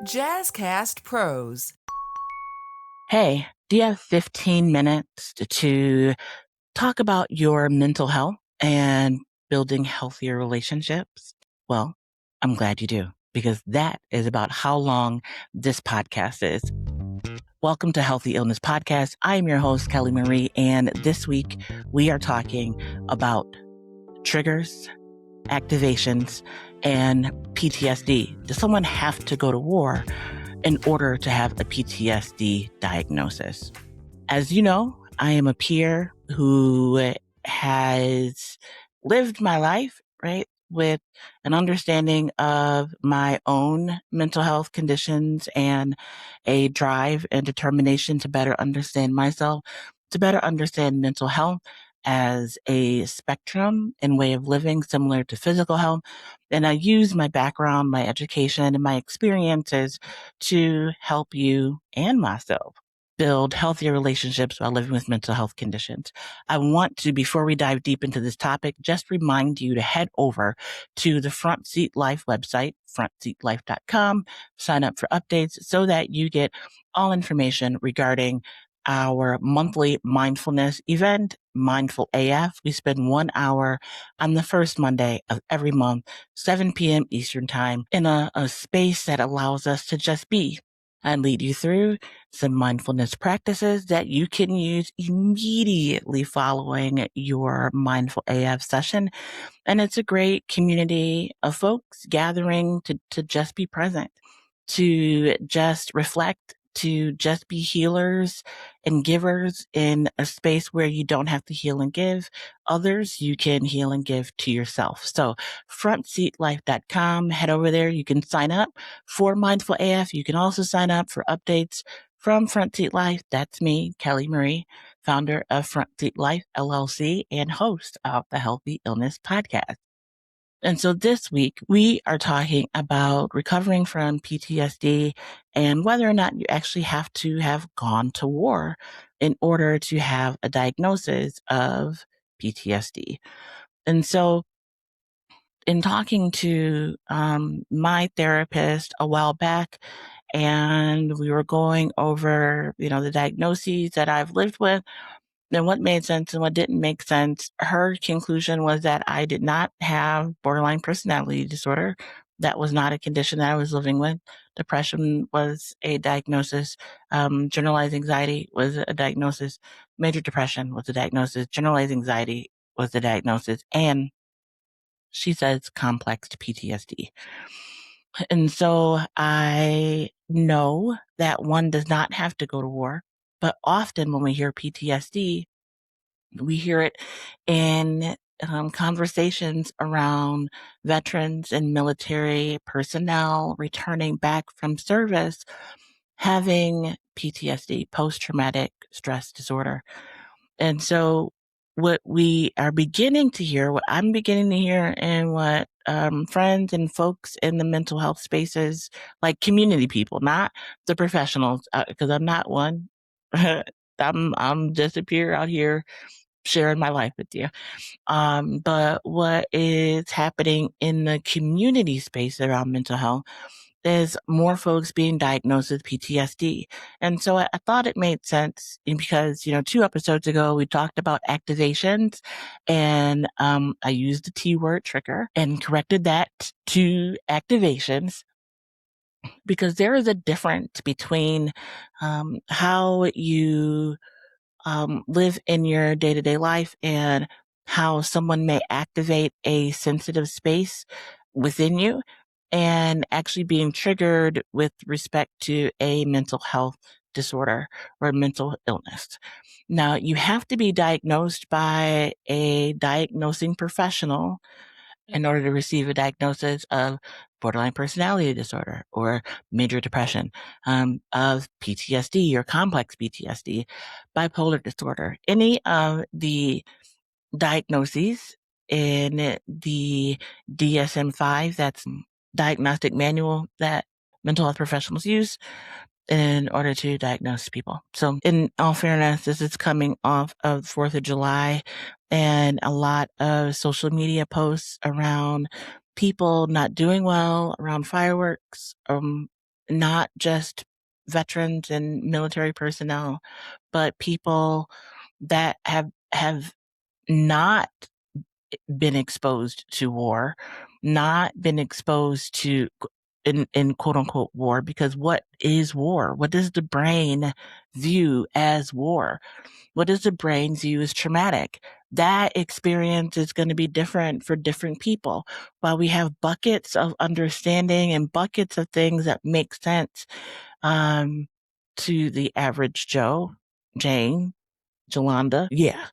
Jazzcast Pros. Hey, do you have 15 minutes to talk about your mental health and building healthier relationships? Well, I'm glad you do, because that is about how long this podcast is. Welcome to Healthy Illness Podcast. I am your host, Calie Marie, and this week we are talking about triggers, activations, and PTSD. Does someone have to go to war in order to have a PTSD diagnosis? As you know, I am a peer who has lived my life, right, with an understanding of my own mental health conditions and a drive and determination to better understand myself, to better understand mental health as a spectrum and way of living similar to physical health. And I use my background, my education, and my experiences to help you and myself build healthier relationships while living with mental health conditions. I want to, before we dive deep into this topic, just remind you to head over to the Front Seat Life website, frontseatlife.com, sign up for updates so that you get all information regarding our monthly mindfulness event, Mindful AF. We spend 1 hour on the first Monday of every month, 7 p.m. Eastern Time, in a space that allows us to just be. I lead you through some mindfulness practices that you can use immediately following your Mindful AF session. And it's a great community of folks gathering to just be present, to just reflect, to just be healers and givers in a space where you don't have to heal and give others. You can heal and give to yourself. So frontseatlife.com, head over there. You can sign up for Mindful AF. You can also sign up for updates from Front Seat Life. That's me, Calie Marie, founder of Front Seat Life LLC and host of the Healthy Illness Podcast. And so this week we are talking about recovering from PTSD and whether or not you actually have to have gone to war in order to have a diagnosis of PTSD. And so in talking to my therapist a while back, and we were going over, the diagnoses that I've lived with, and what made sense and what didn't make sense. Her conclusion was that I did not have borderline personality disorder. That was not a condition that I was living with. Depression was a diagnosis. Generalized anxiety was a diagnosis. Major depression was a diagnosis. Generalized anxiety was the diagnosis. And she says complex PTSD. And so I know that one does not have to go to war, but often when we hear PTSD, we hear it in conversations around veterans and military personnel returning back from service having PTSD, post-traumatic stress disorder. And so what we are beginning to hear, what I'm beginning to hear, and what friends and folks in the mental health spaces, like community people, not the professionals, because I'm not one. I'm just a peer out here sharing my life with you. But what is happening in the community space around mental health is more folks being diagnosed with PTSD. And so I thought it made sense because, 2 episodes ago, we talked about activations, and I used the T word trigger and corrected that to activations, because there is a difference between how you live in your day-to-day life and how someone may activate a sensitive space within you and actually being triggered with respect to a mental health disorder or mental illness. Now, you have to be diagnosed by a diagnosing professional in order to receive a diagnosis of borderline personality disorder or major depression, of PTSD or complex PTSD, bipolar disorder. Any of the diagnoses in the DSM-5, that's diagnostic manual that mental health professionals use in order to diagnose people. So in all fairness, this is coming off of 4th of July and a lot of social media posts around people not doing well, around fireworks, not just veterans and military personnel, but people that have not been exposed to war, not been exposed to in quote unquote war, because what is war? What does the brain view as war? What does the brain view as traumatic? That experience is going to be different for different people. While we have buckets of understanding and buckets of things that make sense um, to the average Joe, Jane, Jolanda, yeah.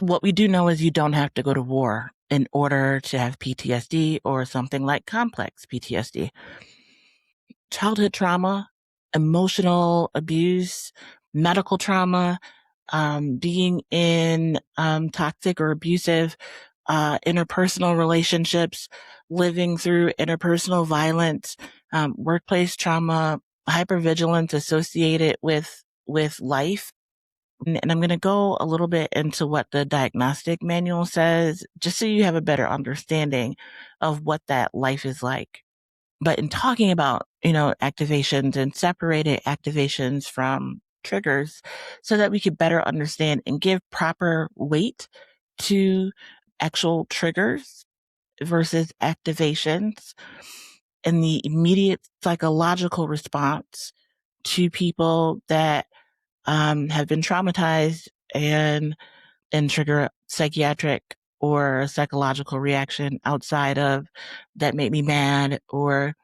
What we do know is you don't have to go to war in order to have PTSD or something like complex PTSD. Childhood trauma, emotional abuse, medical trauma, being in toxic or abusive interpersonal relationships, living through interpersonal violence, workplace trauma, hypervigilance associated with life. And I'm going to go a little bit into what the diagnostic manual says, just so you have a better understanding of what that life is like. But in talking about, activations and separating activations from triggers so that we could better understand and give proper weight to actual triggers versus activations and the immediate psychological response to people that have been traumatized and trigger a psychiatric or a psychological reaction outside of that made me mad, or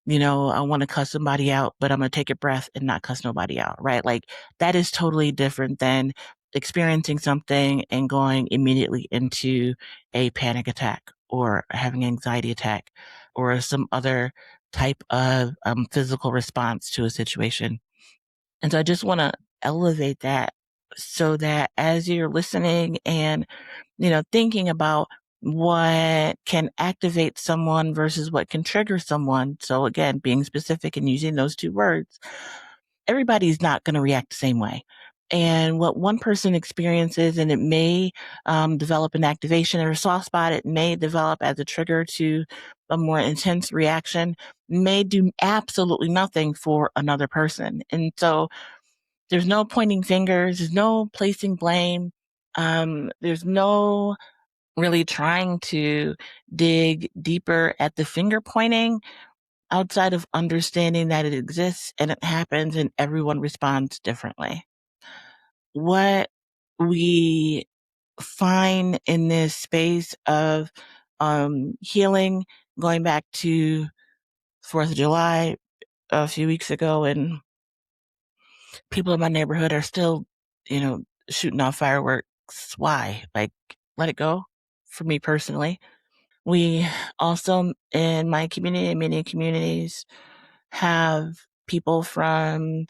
I want to cuss somebody out, but I'm going to take a breath and not cuss nobody out, right? Like that is totally different than experiencing something and going immediately into a panic attack or having an anxiety attack or some other type of physical response to a situation. And so I just want to elevate that so that as you're listening and, thinking about what can activate someone versus what can trigger someone. So again, being specific and using those two words, everybody's not going to react the same way. And what one person experiences, and it may develop an activation or a soft spot, it may develop as a trigger to a more intense reaction, may do absolutely nothing for another person. And so there's no pointing fingers, there's no placing blame, there's no really trying to dig deeper at the finger pointing outside of understanding that it exists and it happens and everyone responds differently. What we find in this space of healing, going back to 4th of July a few weeks ago, and people in my neighborhood are still, shooting off fireworks. Why? Like, let it go for me personally. We also, in my community and many communities, have people from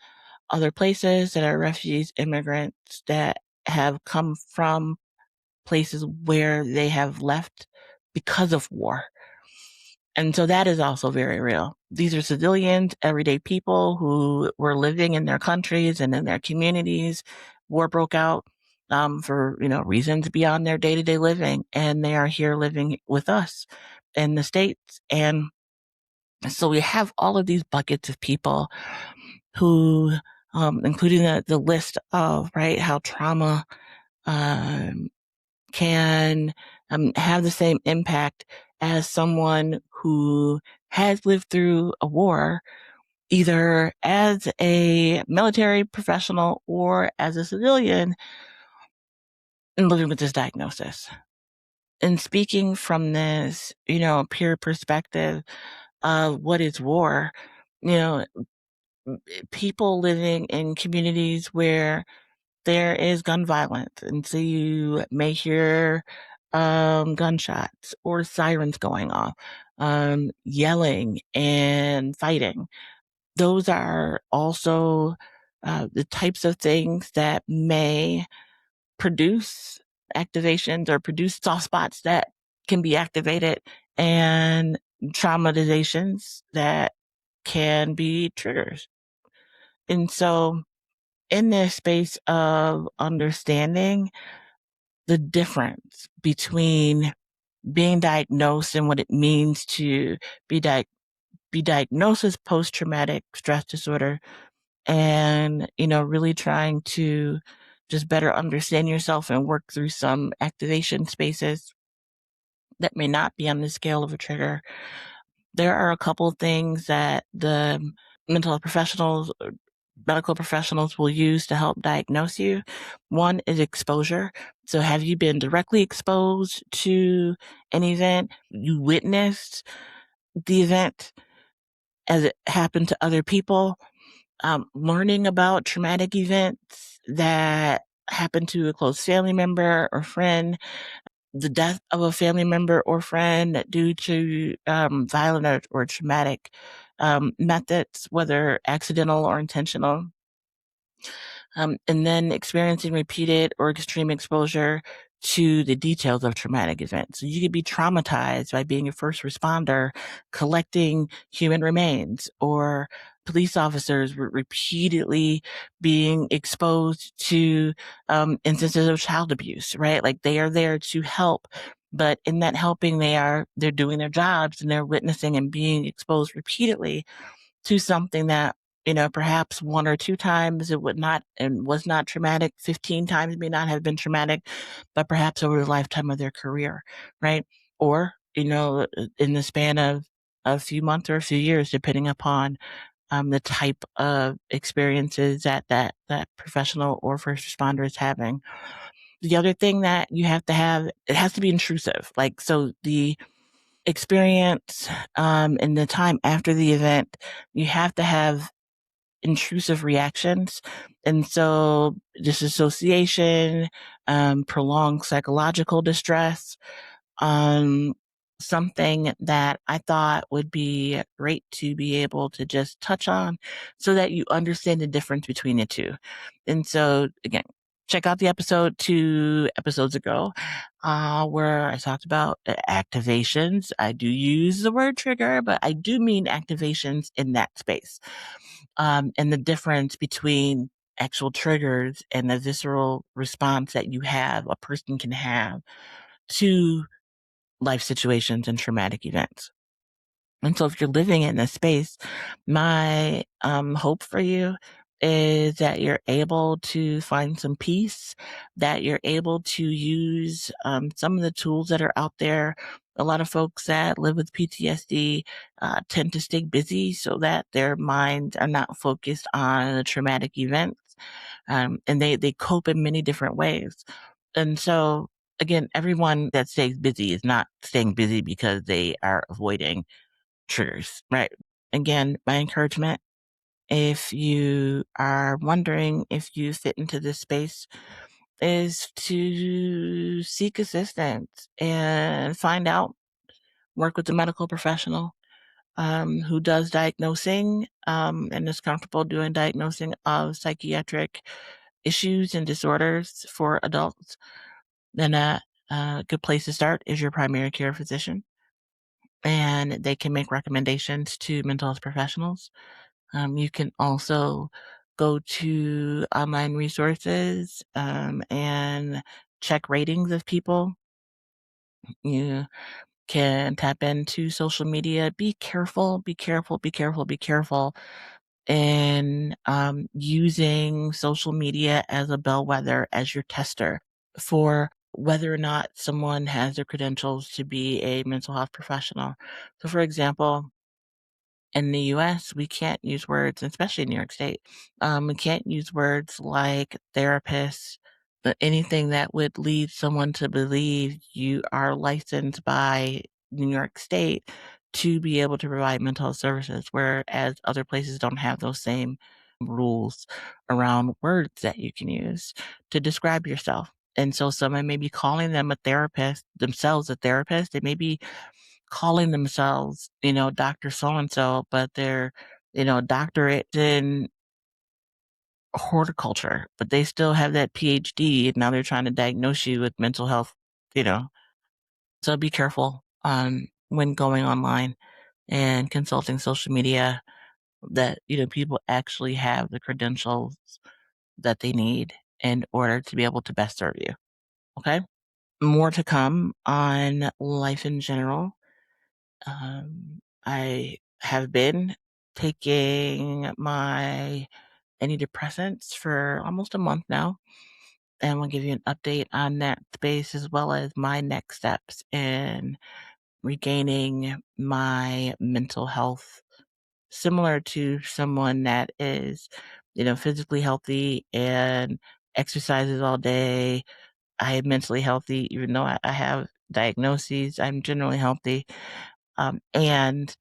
other places that are refugees, immigrants that have come from places where they have left because of war. And so that is also very real. These are civilians, everyday people who were living in their countries and in their communities. War broke out for reasons beyond their day-to-day living, and they are here living with us in the States. And so we have all of these buckets of people who, including the list of how trauma can have the same impact as someone who has lived through a war, either as a military professional or as a civilian, and living with this diagnosis. And speaking from this, peer perspective of what is war, people living in communities where there is gun violence, and so you may hear gunshots or sirens going off, yelling and fighting. Those are also the types of things that may produce activations or produce soft spots that can be activated, and traumatizations that can be triggers. And so in this space of understanding the difference between being diagnosed and what it means to be be diagnosed as post-traumatic stress disorder, and, really trying to just better understand yourself and work through some activation spaces that may not be on the scale of a trigger. There are a couple of things that the mental health professionals, medical professionals will use to help diagnose you. One is exposure. So have you been directly exposed to an event? You witnessed the event as it happened to other people? Learning about traumatic events that happened to a close family member or friend, the death of a family member or friend due to violent or traumatic methods, whether accidental or intentional. And then experiencing repeated or extreme exposure to the details of traumatic events. So you could be traumatized by being a first responder, collecting human remains, or police officers were repeatedly being exposed to instances of child abuse, right? Like they are there to help, but in that helping, they're doing their jobs and they're witnessing and being exposed repeatedly to something that, perhaps one or two times it would not and was not traumatic, 15 times may not have been traumatic, but perhaps over the lifetime of their career, right? Or, in the span of a few months or a few years, depending upon the type of experiences that professional or first responder is having. The other thing that you have to have, it has to be intrusive. Like, so the experience and the time after the event, you have to have intrusive reactions. And so disassociation, prolonged psychological distress, um, something that I thought would be great to be able to just touch on so that you understand the difference between the two. And so again, check out the episode 2 episodes ago, where I talked about activations. I do use the word trigger, but I do mean activations in that space. And the difference between actual triggers and the visceral response that a person can have to life situations and traumatic events. And so if you're living in this space, my hope for you is that you're able to find some peace, that you're able to use some of the tools that are out there. A lot of folks that live with PTSD tend to stay busy so that their minds are not focused on the traumatic events. And they cope in many different ways. And so, again, everyone that stays busy is not staying busy because they are avoiding triggers, right? Again, my encouragement, if you are wondering if you fit into this space, is to seek assistance and find out, work with a medical professional who does diagnosing and is comfortable doing diagnosing of psychiatric issues and disorders for adults. Then a good place to start is your primary care physician, and they can make recommendations to mental health professionals. You can also go to online resources and check ratings of people. You can tap into social media. Be careful, be careful, be careful, be careful in using social media as a bellwether, as your tester for whether or not someone has the credentials to be a mental health professional. So, for example, in the US, we can't use words, especially in New York State, we can't use words like therapist, but anything that would lead someone to believe you are licensed by New York State to be able to provide mental health services, whereas other places don't have those same rules around words that you can use to describe yourself. And so someone may be calling them a therapist, themselves a therapist. They may be calling themselves, Dr. So and so, but they're, doctorate in horticulture, but they still have that PhD. And now they're trying to diagnose you with mental health, you know. So be careful when going online and consulting social media that, people actually have the credentials that they need in order to be able to best serve you. Okay. More to come on life in general. I have been taking my antidepressants for almost a month now, and we'll give you an update on that space as well as my next steps in regaining my mental health, similar to someone that is, physically healthy and exercises all day. I am mentally healthy, even though I have diagnoses. I'm generally healthy, and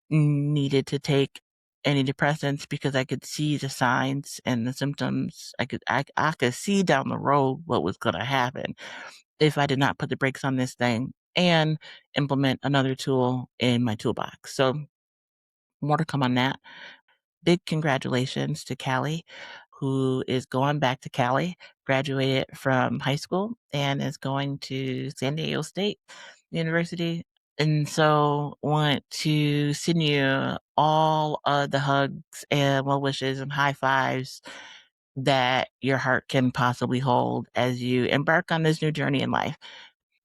needed to take antidepressants because I could see the signs and the symptoms. I could see down the road what was going to happen if I did not put the brakes on this thing and implement another tool in my toolbox. So more to come on that. Big congratulations to Calie, who is going back to Calie, graduated from high school and is going to San Diego State University. And so want to send you all of the hugs and well wishes and high fives that your heart can possibly hold as you embark on this new journey in life.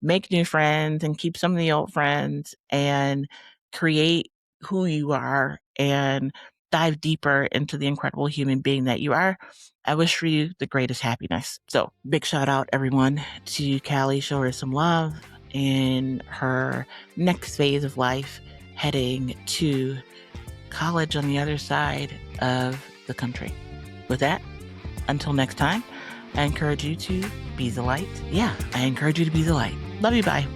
Make new friends and keep some of the old friends and create who you are and dive deeper into the incredible human being that you are. I wish for you the greatest happiness. So big shout out everyone to Calie. Show her some love in her next phase of life, heading to college on the other side of the country. With that, until next time, I encourage you to be the light. Yeah, I encourage you to be the light. Love you. Bye.